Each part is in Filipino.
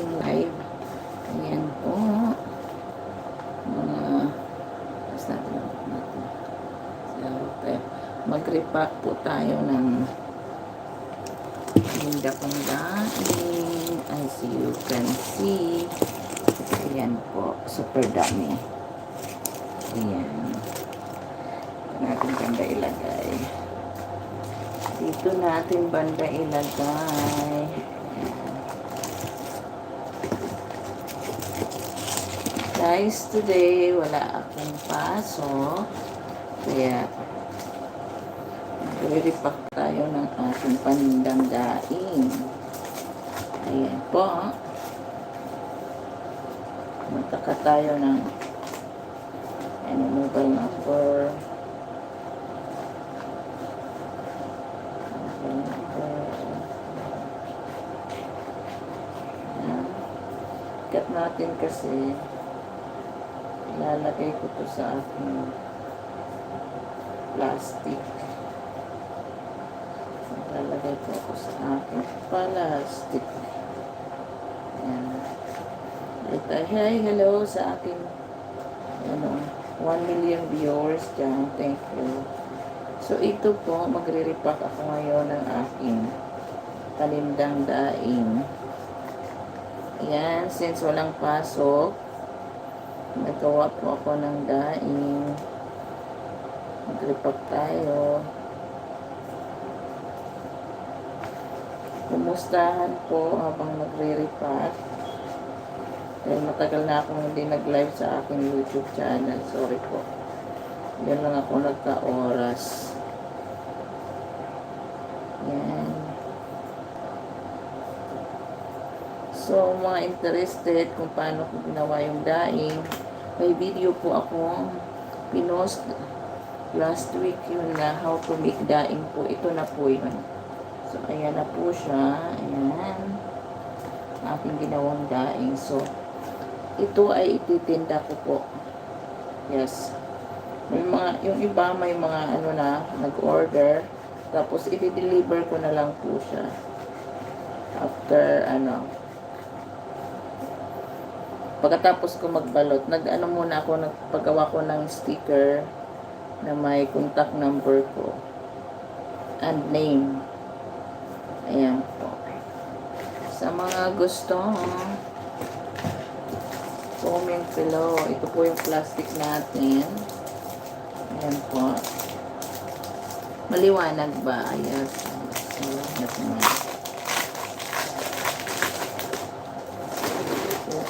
ating live. Ayan po. Mga basta natin. So, mag-repack po tayo ng linda kong daing. As you can see. Ayan po. Super dami. Ayan. Natin banda ilagay. Dito natin banda ilagay. Guys, today wala akong pasok. Kaya mag-repack tayo ng ating panindang daing. Ayan po. Magtaka tayo ng mobile number. Cut natin kasi ilalagay ko to sa aking plastic. Ilalagay ko ako sa aking plastic. Ayan. Hi, hello sa aking 1 million viewers dyan. Thank you. So, ito po, magre-repack ako ngayon ng aking panindang daing. Ayan, since walang pasok, nagawa po ako ng daing. Mag-repack tayo. Kumustahan po habang nagre-repack. Dahil matagal na akong hindi nag-live sa aking YouTube channel. Sorry po. Yan lang ako nagka-oras. Yan. So, mga interested kung paano ko ginawa yung daing, may video po ako pinost last week yun na how to make daing po. Ito na po yun. So, ayan na po siya. Ayan. Aking ginawang daing. So, ito ay ititinda ko po. Yes. May mga, yung iba may mga nag-order. Tapos, i-deliver ko na lang po siya. After, pagkatapos ko magbalot, muna ako, nagpagawa ko ng sticker na may contact number ko and name. Ayan po. Sa mga gusto, comment below. Ito po yung plastic natin. Ayan po. Maliwanag ba? Ayan.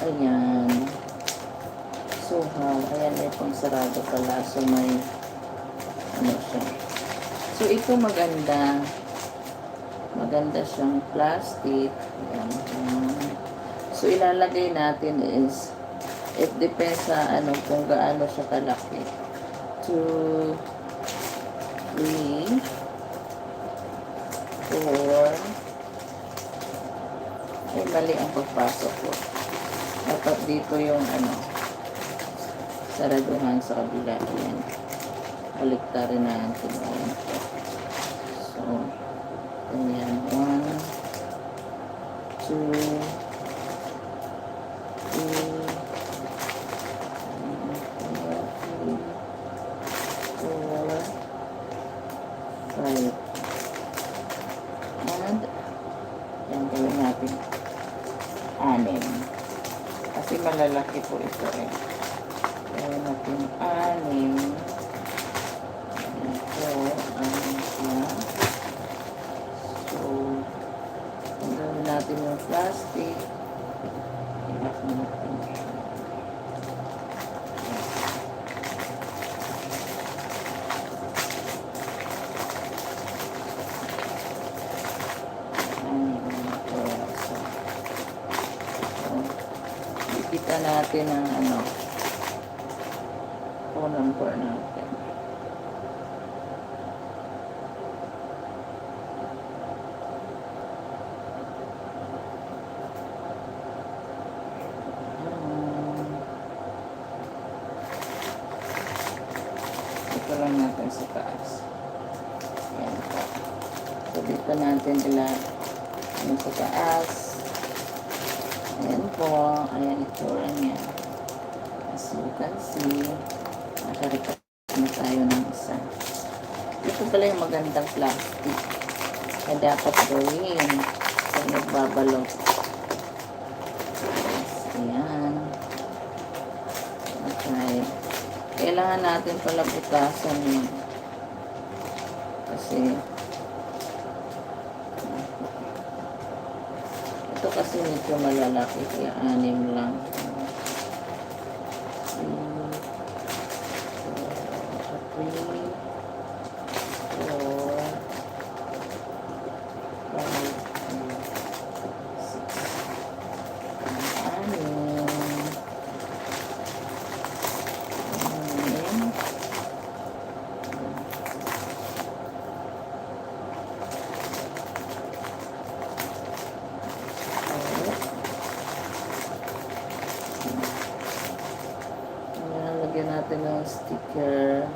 Ayan. So, ayan, may pang sarado pala. So, may siya. So, ito maganda. Maganda siyang plastic. Ayan. So, ilalagay natin is it depends sa kung gaano siya kalaki. 2, 3, 4. Ay, mali ang pagpasok ko. Dapat dito yung saraduhan sa kabila. Ayan. Baliktarin natin. Ayan. So, ayan. 1, 2, 3, 4, 5. And, yan gawin natin 6. Kasi malalaki po ito eh. Gawin natin 6. Ito, siya. So, gawin natin yung plastic. Ilak natin siya. Kita natin ang phone number natin. Ito lang natin sa taas. Ayan po. So, dito natin ilagay sa taas. Ayan itsura niya. As you can see, nakaripat na tayo ng isa. Ito pala yung magandang plastic na dapat gawin pag nagbabalot. Ayan. Okay. Kailangan natin pala butasan yun. Kasi ito kasi medyo malalaki, kaya 6 lang. 4, 5, 6. Lagyan natin ng sticker.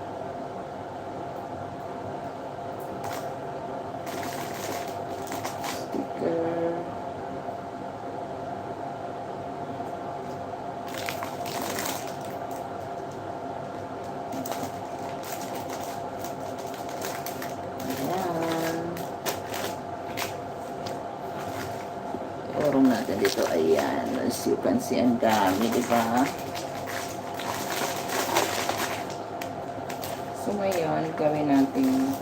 Ayan. Orong natin dito. Ayan. As you can see, ang dami, diba? So, ngayon, gawin natin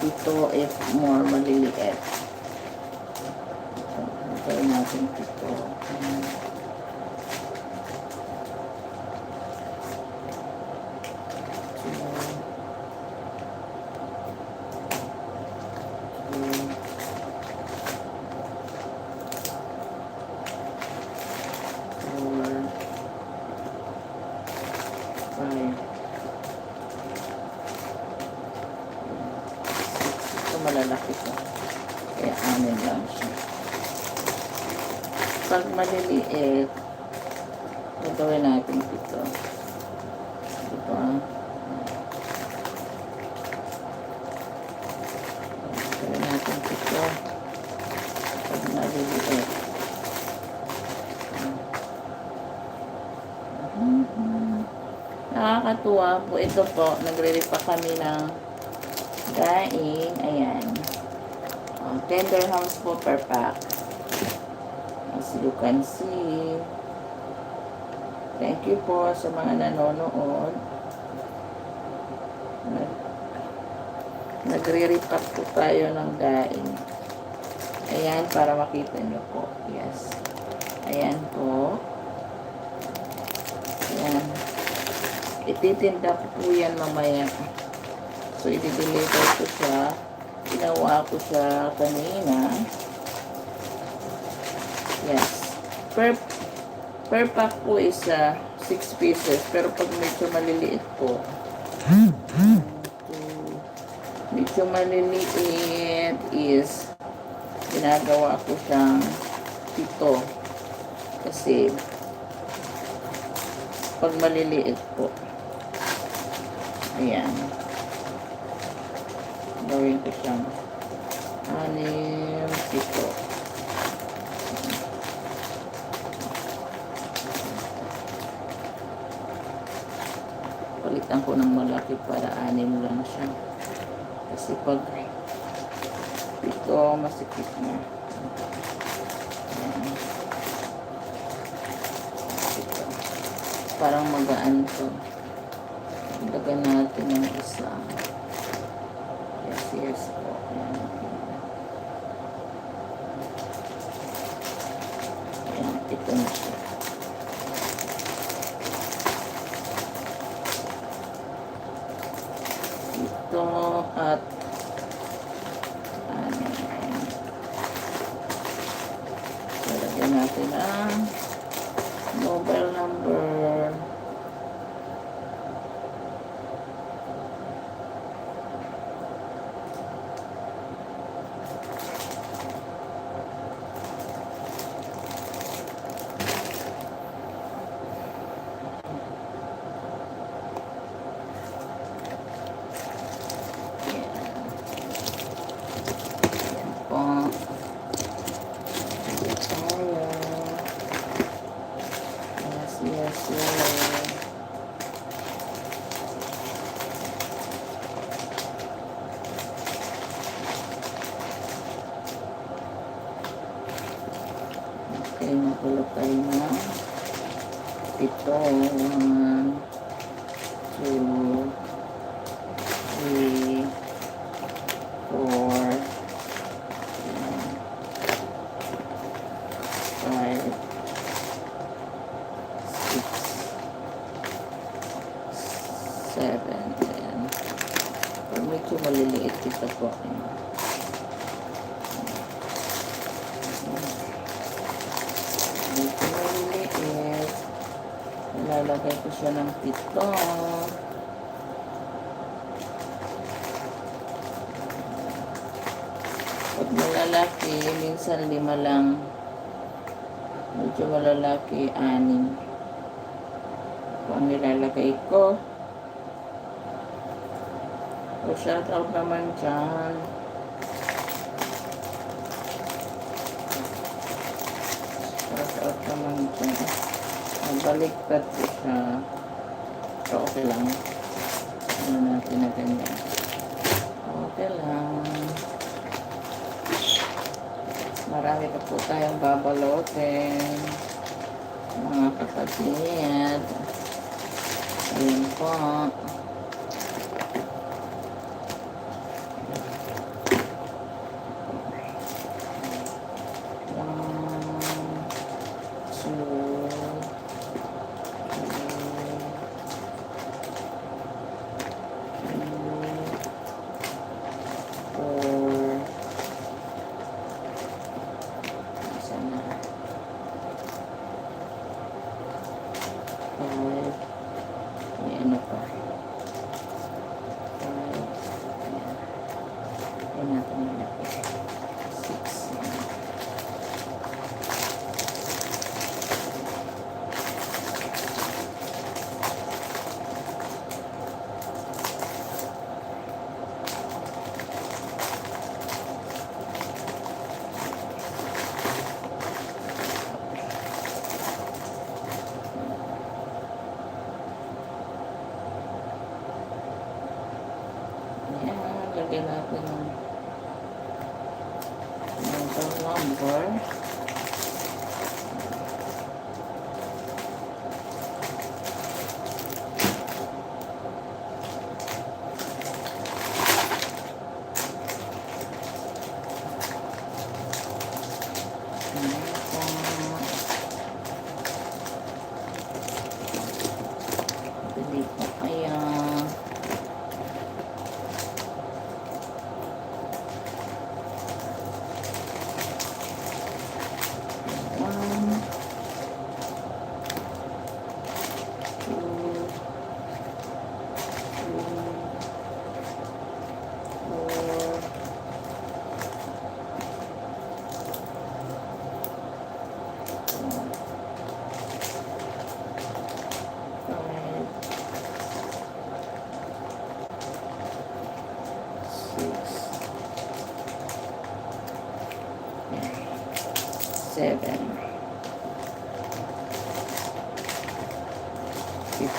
ito if more maliliit. Gawin natin ito. Malalaki ko. Kaya 6 lang siya. Pag maliliit, gagawin natin ito. Diba? Gagawin natin ito. Pag maliliit. Nakakatuwa po. Ito po, nagre-repa kami ng daing. Ayan. 10 dirhams po per pack. As you can see. Thank you po sa mga nanonood. Nagre-repack po tayo ng daing. Ayan, para makita nyo po. Yes. Ayan po. Ayan. Ititinda ko po yan mamaya. So, i-deliver ko siya. Ginawa ko siya kanina. Yes. Per pack po is 6 pieces. Pero pag medyo maliliit po, medyo maliliit is ginagawa ko siyang 7. Kasi pag maliliit po, ayan, gawin ko siyang 6, 7. Palitan ko ng malaki para 6 lang siya. Kasi pag ito, masikip na. Ayan. Ito. Parang magaan to. Dagan natin ng isa. Yes, yes po. Ayan. Ayan, ito na siya. Ito at lagyan natin ang mobile number. Kaya nakulot tayo ng ito. 1, 2, 3, 4, 5, 6, 7. Ayan. Pero medyo maliliit ito po. Medyo maliliit. Ilalagay ko siya ng 7. Pag malalaki, minsan 5 lang. Medyo malalaki, 6. Kung nilalagay ko. So, shout out naman dyan. Shout out naman dyan. Baliktad ko siya. So, okay lang. Ano natin na ganyan. Okay lang. Marami pa po tayong babalotin. Mga kapatid. Ayun po. Ano pa? 5. Ayan natin nilagay. 6. Lagyan natin ng number. Pili po kaya. Seven. 8.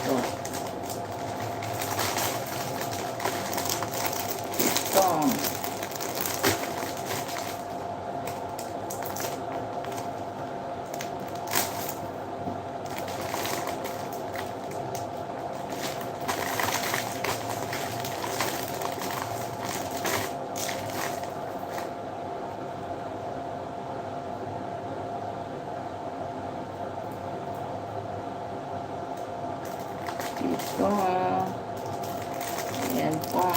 Ito. Ayan po.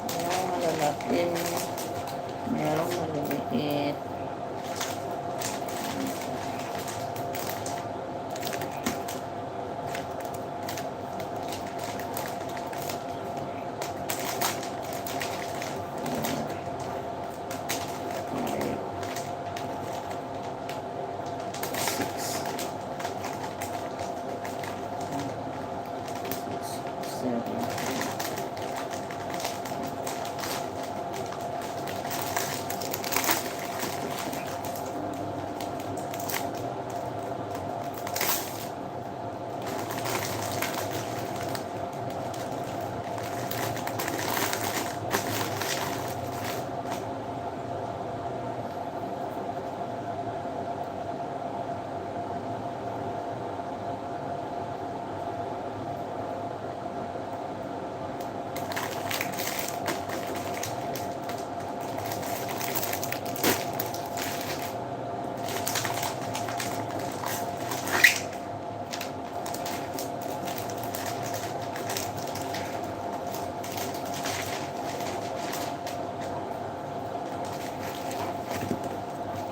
Merong malalaki. Merong maliliit.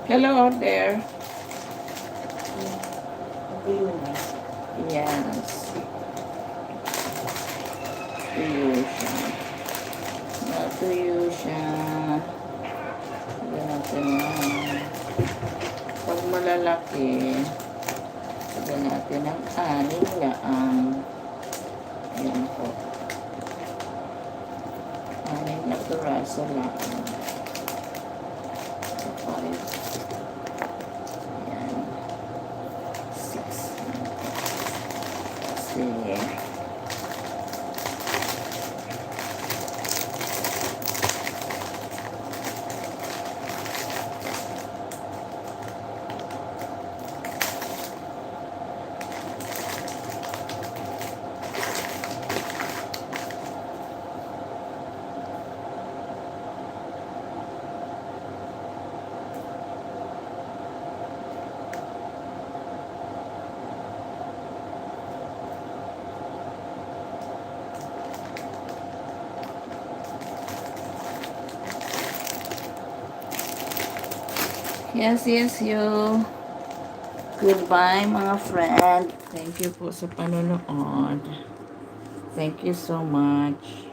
Hello out there. Yes. Tuyo siya. Natuyo siya. Lagyan natin ng pag malalaki, lagyan natin ng anin laang. Ayan po. Anin na piraso lang. Five. Ayan. 6. Kasi yes, you. Goodbye, mga friend. Thank you po sa panonood. Thank you so much.